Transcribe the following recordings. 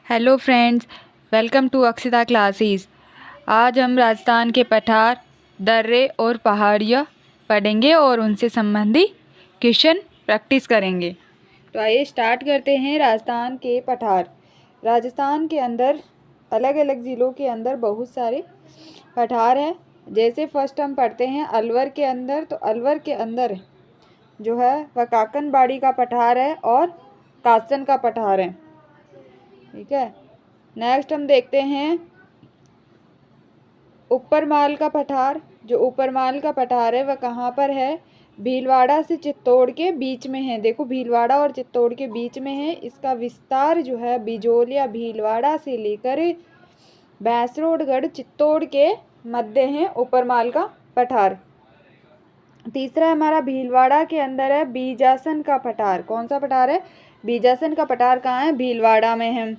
Hello friends, welcome to Akshita classes. आज हम राजस्थान के पठार, दर्रे और पहाड़ियाँ पढ़ेंगे और उनसे संबंधी क्वेश्चन प्रैक्टिस करेंगे। तो आइए स्टार्ट करते हैं। राजस्थान के पठार। राजस्थान के अंदर अलग अलग ज़िलों के अंदर बहुत सारे पठार हैं। जैसे फर्स्ट हम पढ़ते हैं अलवर के अंदर, तो अलवर के अंदर जो है वह काकनबाड़ी का पठार है और कासन का पठार है। ठीक है। नेक्स्ट हम देखते हैं ऊपरमाल का पठार। जो ऊपरमाल का पठार है वह कहाँ पर है? भीलवाड़ा से चित्तौड़ के बीच में है। देखो, भीलवाड़ा और चित्तौड़ के बीच में है। इसका विस्तार जो है बिजोलिया भीलवाड़ा से लेकर भैंसरोडगढ़ चित्तौड़ के मध्य है ऊपरमाल का पठार। तीसरा हमारा भीलवाड़ा के अंदर है बीजासन का पठार। कौन सा पठार है? बीजासन का पठार कहाँ है? भीलवाड़ा में है।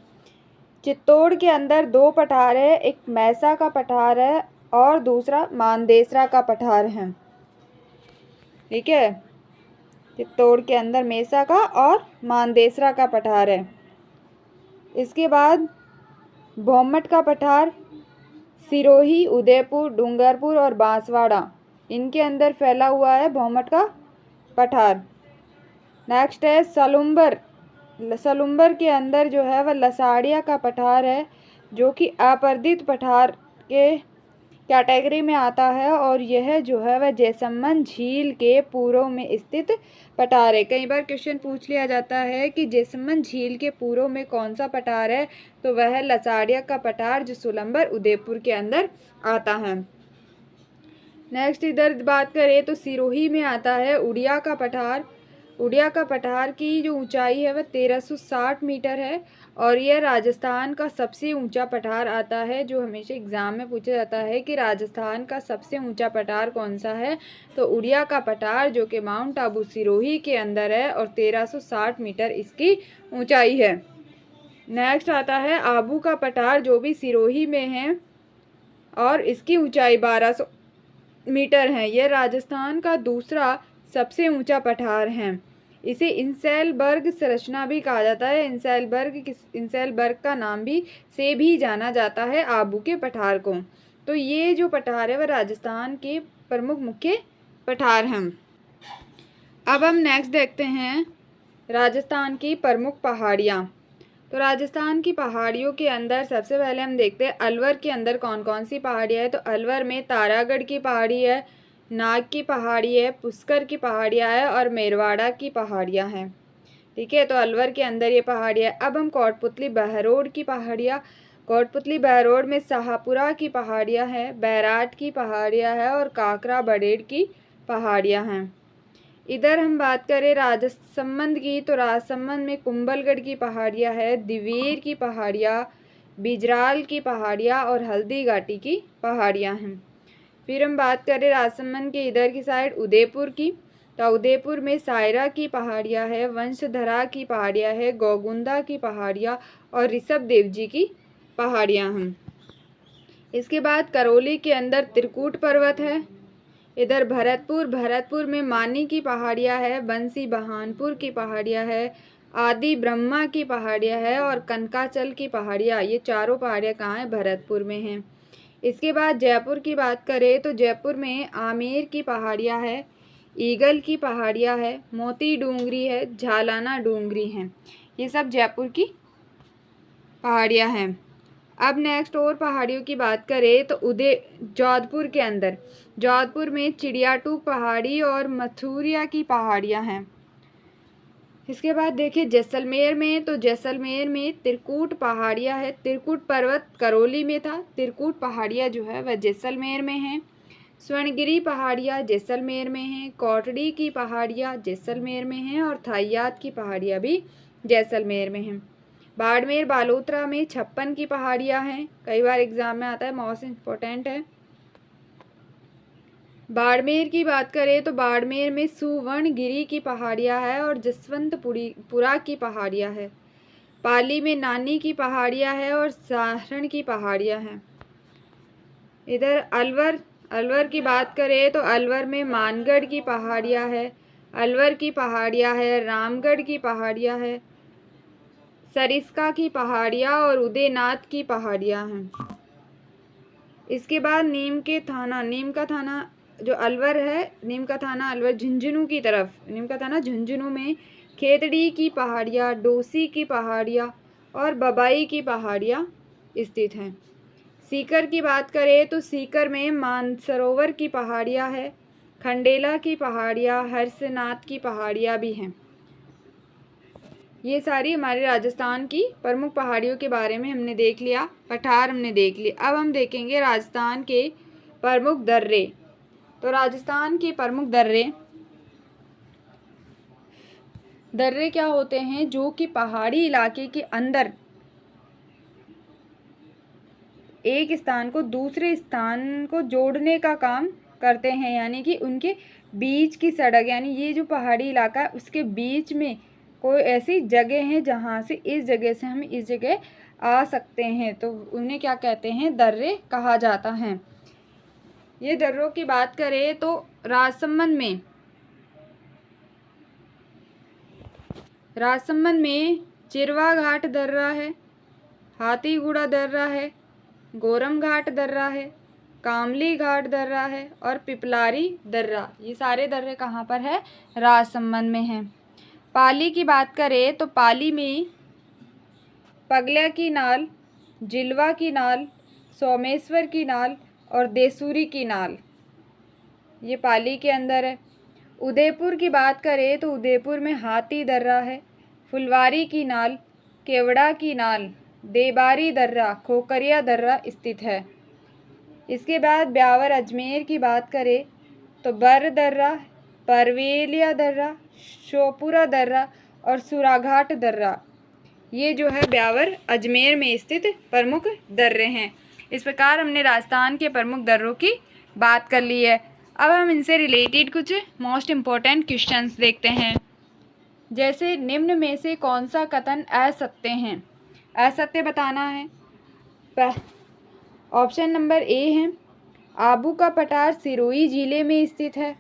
चित्तौड़ के अंदर दो पठार है, एक मैसा का पठार है और दूसरा मानदेसरा का पठार है। ठीक है। चित्तौड़ के अंदर मैसा का और मानदेसरा का पठार है। इसके बाद भौमट का पठार सिरोही, उदयपुर, डूंगरपुर और बांसवाड़ा, इनके अंदर फैला हुआ है भौमट का पठार। नेक्स्ट है सलुम्बर। सलुम्बर के अंदर जो है वह लसाड़िया का पठार है, जो कि अपर्दित पठार के कैटेगरी में आता है और यह जो है वह जैसलमेर झील के पूर्व में स्थित पठार है। कई बार क्वेश्चन पूछ लिया जाता है कि जैसलमेर झील के पूर्व में कौन सा पठार है, तो वह लसाड़िया का पठार जो सलुम्बर उदयपुर के अंदर आता है। नेक्स्ट इधर बात करें तो सिरोही में आता है उड़िया का पठार। उड़िया का पठार की जो ऊंचाई है वह 1360 मीटर है और यह राजस्थान का सबसे ऊंचा पठार आता है। जो हमेशा एग्जाम में पूछा जाता है कि राजस्थान का सबसे ऊंचा पठार कौन सा है, तो उड़िया का पठार, जो कि माउंट आबू सिरोही के अंदर है और 1360 मीटर इसकी ऊंचाई है। नेक्स्ट आता है आबू का पठार, जो भी सिरोही में है और इसकी ऊंचाई 1200 मीटर है। यह राजस्थान का दूसरा सबसे ऊंचा पठार है। इसे इंसैलबर्ग संरचना भी कहा जाता है। इंसैलबर्ग का नाम भी जाना जाता है आबू के पठार को। तो ये जो पठार है वह राजस्थान के प्रमुख मुख्य पठार हैं। अब हम नेक्स्ट देखते हैं राजस्थान की प्रमुख पहाड़ियाँ। तो राजस्थान की पहाड़ियों के अंदर सबसे पहले हम देखते हैं अलवर के अंदर कौन कौन सी पहाड़ियाँ है। तो अलवर में तारागढ़ की पहाड़ी है, नाग की पहाड़ी है, पुष्कर की पहाड़ियाँ है और मेरवाड़ा की पहाड़ियाँ हैं। ठीक है। तो अलवर के अंदर ये पहाड़ियाँ। अब हम कोटपुतली बहरोड की पहाड़ियाँ। कोटपुतली बहरोड में शाहपुरा की पहाड़ियाँ हैं, बैराट की पहाड़ियाँ हैं और काकरा बड़ेड़ की पहाड़ियाँ हैं। इधर हम बात करें राजसमंद की, तो राजसमंद में कुंभलगढ़ की पहाड़ियाँ है, दिवेर की पहाड़ियाँ, बिजराल की पहाड़ियाँ और हल्दी घाटी की पहाड़ियाँ हैं। फिर हम बात करें राजसमंद के इधर की साइड उदयपुर की, तो उदयपुर में सायरा की पहाड़ियाँ है, वंशधरा की पहाड़ियाँ है, गौगुंदा की पहाड़ियाँ और ऋषभ देव जी की पहाड़ियाँ हैं। इसके बाद करौली के अंदर त्रिकूट पर्वत है। इधर भरतपुर में मानी की पहाड़ियाँ है, बंसी बहानपुर की पहाड़ियाँ है, आदि ब्रह्मा की पहाड़ियाँ है और कनकाचल की पहाड़ियाँ। ये चारों पहाड़ियाँ कहाँ हैं? भरतपुर में हैं। इसके बाद जयपुर की बात करें तो जयपुर में आमेर की पहाड़ियाँ है, ईगल की पहाड़ियाँ है, मोती डूंगरी है, झालाना डूंगरी हैं। ये सब जयपुर की पहाड़ियाँ हैं। अब नेक्स्ट और पहाड़ियों की बात करें तो जोधपुर के अंदर, जोधपुर में चिड़ियाटूक पहाड़ी और मथुरिया की पहाड़ियाँ हैं। इसके बाद देखिए जैसलमेर में, तो जैसलमेर में त्रिकूट पहाड़ियाँ है। त्रिकूट पर्वत करौली में था, त्रिकूट पहाड़ियाँ जो है वह जैसलमेर में हैं। स्वर्णगिरी पहाड़ियाँ जैसलमेर में हैं, कोटड़ी की पहाड़ियाँ जैसलमेर में हैं और थाइयात की पहाड़ियाँ भी जैसलमेर में हैं। बाड़मेर बालोतरा में 56 की पहाड़ियाँ हैं। कई बार एग्जाम में आता है, मोस्ट इम्पोर्टेंट है। बाड़मेर की बात करें तो बाड़मेर में सुवर्णगिरी की पहाड़ियाँ है और जसवंतपुरा की पहाड़ियाँ है। पाली में नानी की पहाड़ियाँ है और सारण की पहाड़ियाँ हैं। इधर अलवर की बात करें तो अलवर में मानगढ़ की पहाड़ियाँ है, अलवर की पहाड़ियाँ है, रामगढ़ की पहाड़ियाँ है, सरिस्का की पहाड़ियाँ और उदयनाथ की पहाड़ियाँ हैं। इसके बाद नीम का थाना जो अलवर है, नीम का थाना अलवर झुंझुनू की तरफ, नीम का थाना झुंझुनू में खेतड़ी की पहाड़ियाँ, डोसी की पहाड़ियाँ और बबाई की पहाड़ियाँ स्थित हैं। सीकर की बात करें तो सीकर में मानसरोवर की पहाड़ियाँ है, खंडेला की पहाड़ियाँ, हर्षनाथ की पहाड़ियाँ भी हैं। ये सारी हमारे राजस्थान की प्रमुख पहाड़ियों के बारे में हमने देख लिया, पठार हमने देख लिए। अब हम देखेंगे राजस्थान के प्रमुख दर्रे। तो राजस्थान के प्रमुख दर्रे क्या होते हैं, जो कि पहाड़ी इलाके के अंदर एक स्थान को दूसरे स्थान को जोड़ने का काम करते हैं, यानी कि उनके बीच की सड़क, यानी ये जो पहाड़ी इलाका है उसके बीच में कोई ऐसी जगह है जहाँ से इस जगह से हम इस जगह आ सकते हैं, तो उन्हें क्या कहते हैं, दर्रे कहा जाता है। ये दर्रों की बात करें तो राजसमंद में चिरवा घाट दर्रा है, हाथीगुड़ा दर्रा है, गोरम घाट दर्रा है, कामली घाट दर्रा है और पिपलारी दर्रा। ये सारे दर्रे कहाँ पर है, राजसमंद में हैं। पाली की बात करें तो पाली में पगल्या की नाल, जिलवा की नाल, सोमेश्वर की नाल और देसूरी की नाल, ये पाली के अंदर है। उदयपुर की बात करें तो उदयपुर में हाथी दर्रा है, फुलवारी की नाल, केवड़ा की नाल, देबारी दर्रा, खोकरिया दर्रा स्थित है। इसके बाद ब्यावर अजमेर की बात करें तो बर दर्रा, परवेलिया दर्रा, शोपुरा दर्रा और सुराघाट दर्रा, ये जो है ब्यावर अजमेर में स्थित प्रमुख दर्रे हैं। इस प्रकार हमने राजस्थान के प्रमुख दर्रों की बात कर ली है। अब हम इनसे रिलेटेड कुछ मोस्ट इम्पोर्टेंट क्वेश्चंस देखते हैं। जैसे निम्न में से कौन सा कथन असत्य है, असत्य बताना है। ऑप्शन नंबर ए है, आबू का पठार सिरोही जिले में स्थित है।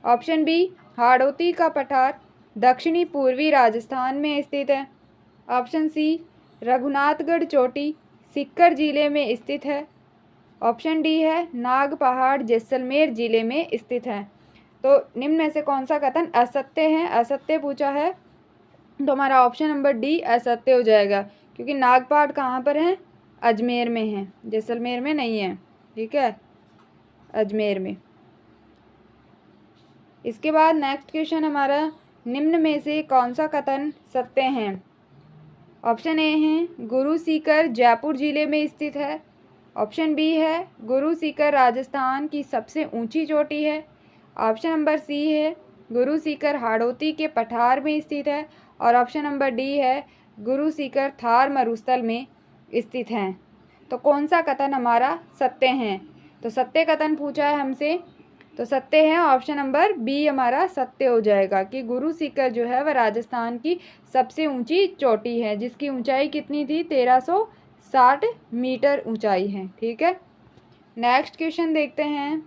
ऑप्शन बी, हाड़ौती का पठार दक्षिणी पूर्वी राजस्थान में स्थित है। ऑप्शन सी, रघुनाथगढ़ चोटी सीकर जिले में स्थित है। ऑप्शन डी है, नाग पहाड़ जैसलमेर जिले में स्थित है। तो निम्न में से कौन सा कथन असत्य है, असत्य पूछा है, तो हमारा ऑप्शन नंबर डी असत्य हो जाएगा, क्योंकि नाग पहाड़ कहाँ पर है, अजमेर में है, जैसलमेर में नहीं है, ठीक है, अजमेर में। इसके बाद नेक्स्ट क्वेश्चन हमारा, निम्न में से कौन सा कथन सत्य है। ऑप्शन ए है, गुरु सीकर जयपुर जिले में स्थित है। ऑप्शन बी है, गुरु सीकर राजस्थान की सबसे ऊंची चोटी है। ऑप्शन नंबर सी है, गुरु सीकर हाड़ौती के पठार में स्थित है। और ऑप्शन नंबर डी है, गुरु सीकर थार मरुस्थल में स्थित है। तो कौन सा कथन हमारा सत्य है, तो सत्य कथन पूछा है हमसे, तो सत्य है ऑप्शन नंबर बी हमारा सत्य हो जाएगा कि गुरु सीकर जो है वह राजस्थान की सबसे ऊंची चोटी है, जिसकी ऊंचाई कितनी थी, 1360 मीटर ऊंचाई है, ठीक है। नेक्स्ट क्वेश्चन देखते हैं,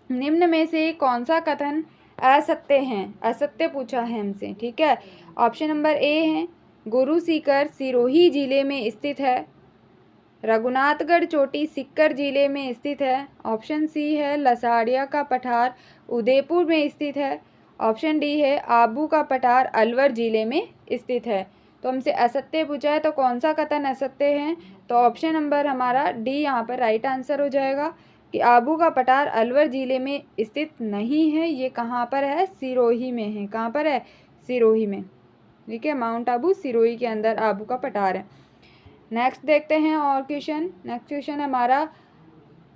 निम्न में से कौन सा कथन असत्य है, असत्य पूछा है हमसे, ठीक है। ऑप्शन नंबर ए है, गुरु सीकर सिरोही जिले में स्थित है। रघुनाथगढ़ चोटी सीकर जिले में स्थित है। ऑप्शन सी है, लसाड़िया का पठार उदयपुर में स्थित है। ऑप्शन डी है, आबू का पठार अलवर जिले में स्थित है। तो हमसे असत्य पूछा है, तो कौन सा कथन असत्य है, तो ऑप्शन नंबर हमारा डी यहाँ पर राइट आंसर हो जाएगा कि आबू का पठार अलवर जिले में स्थित नहीं है, ये कहाँ पर है, सिरोही में है। कहाँ पर है, सिरोही में, ठीक है, माउंट आबू सिरोही के अंदर आबू का पठार है। नेक्स्ट देखते हैं और क्वेश्चन, नेक्स्ट क्वेश्चन हमारा,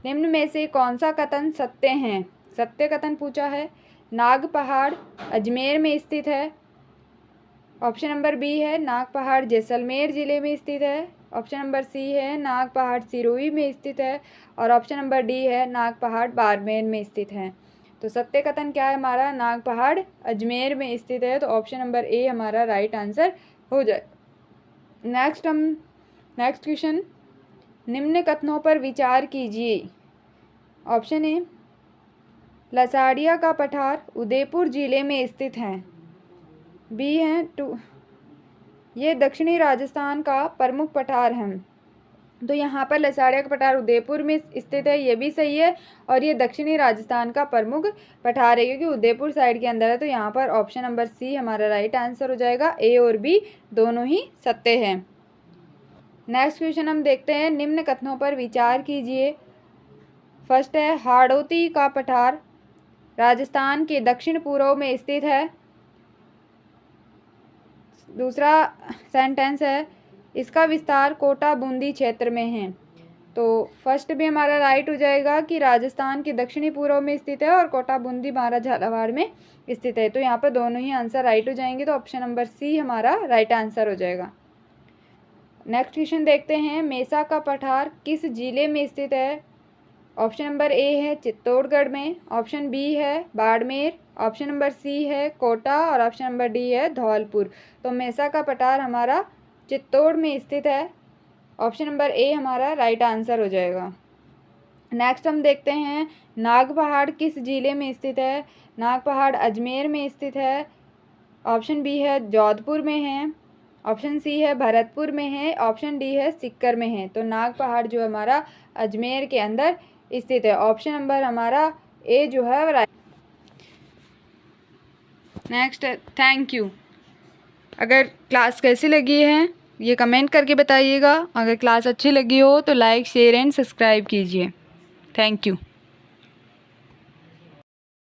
निम्न में से कौन सा कथन सत्य है, सत्य कथन पूछा है। नाग पहाड़ अजमेर में स्थित है। ऑप्शन नंबर बी है, नाग पहाड़ जैसलमेर जिले में स्थित है। ऑप्शन नंबर सी है, नाग पहाड़ सिरोही में स्थित है। और ऑप्शन नंबर डी है, नाग पहाड़ बाड़मेर में स्थित है। तो सत्य कथन क्या है हमारा, नाग पहाड़ अजमेर में स्थित है। तो ऑप्शन नंबर ए हमारा राइट आंसर हो जाए। नेक्स्ट क्वेश्चन, निम्न कथनों पर विचार कीजिए। ऑप्शन ए, लसाड़िया का पठार उदयपुर जिले में स्थित है। बी है, ये दक्षिणी राजस्थान का प्रमुख पठार है। तो यहाँ पर लसाड़िया का पठार उदयपुर में स्थित है, ये भी सही है। और ये दक्षिणी राजस्थान का प्रमुख पठार है क्योंकि उदयपुर साइड के अंदर है। तो यहाँ पर ऑप्शन नंबर सी हमारा राइट आंसर हो जाएगा। ए और बी दोनों ही सत्य हैं। नेक्स्ट क्वेश्चन हम देखते हैं, निम्न कथनों पर विचार कीजिए। फर्स्ट है, हाड़ौती का पठार राजस्थान के दक्षिण पूर्व में स्थित है। दूसरा सेंटेंस है, इसका विस्तार कोटा बूंदी क्षेत्र में है। तो फर्स्ट भी हमारा राइट हो जाएगा कि राजस्थान के दक्षिणी पूर्व में स्थित है और कोटा बूंदी हमारा झालावाड़ में स्थित है। तो यहाँ पर दोनों ही आंसर राइट हो जाएंगे। तो ऑप्शन नंबर सी हमारा राइट आंसर हो जाएगा। नेक्स्ट क्वेश्चन देखते हैं, मेसा का पठार किस जिले में स्थित है। ऑप्शन नंबर ए है चित्तौड़गढ़ में, ऑप्शन बी है बाड़मेर, ऑप्शन नंबर सी है कोटा और ऑप्शन नंबर डी है धौलपुर। तो मेसा का पठार हमारा चित्तौड़ में स्थित है। ऑप्शन नंबर ए हमारा राइट आंसर हो जाएगा। नेक्स्ट हम देखते हैं, नाग पहाड़ किस जिले में स्थित है। नाग पहाड़ अजमेर में स्थित है। ऑप्शन बी है जोधपुर में है, ऑप्शन सी है भरतपुर में है, ऑप्शन डी है सीकर में है। तो नाग पहाड़ जो हमारा अजमेर के अंदर स्थित है। ऑप्शन नंबर हमारा ए जो है राइट। Next, thank you. अगर क्लास कैसी लगी है ये कमेंट करके बताइएगा। अगर क्लास अच्छी लगी हो तो लाइक शेयर एंड सब्सक्राइब कीजिए। Thank you.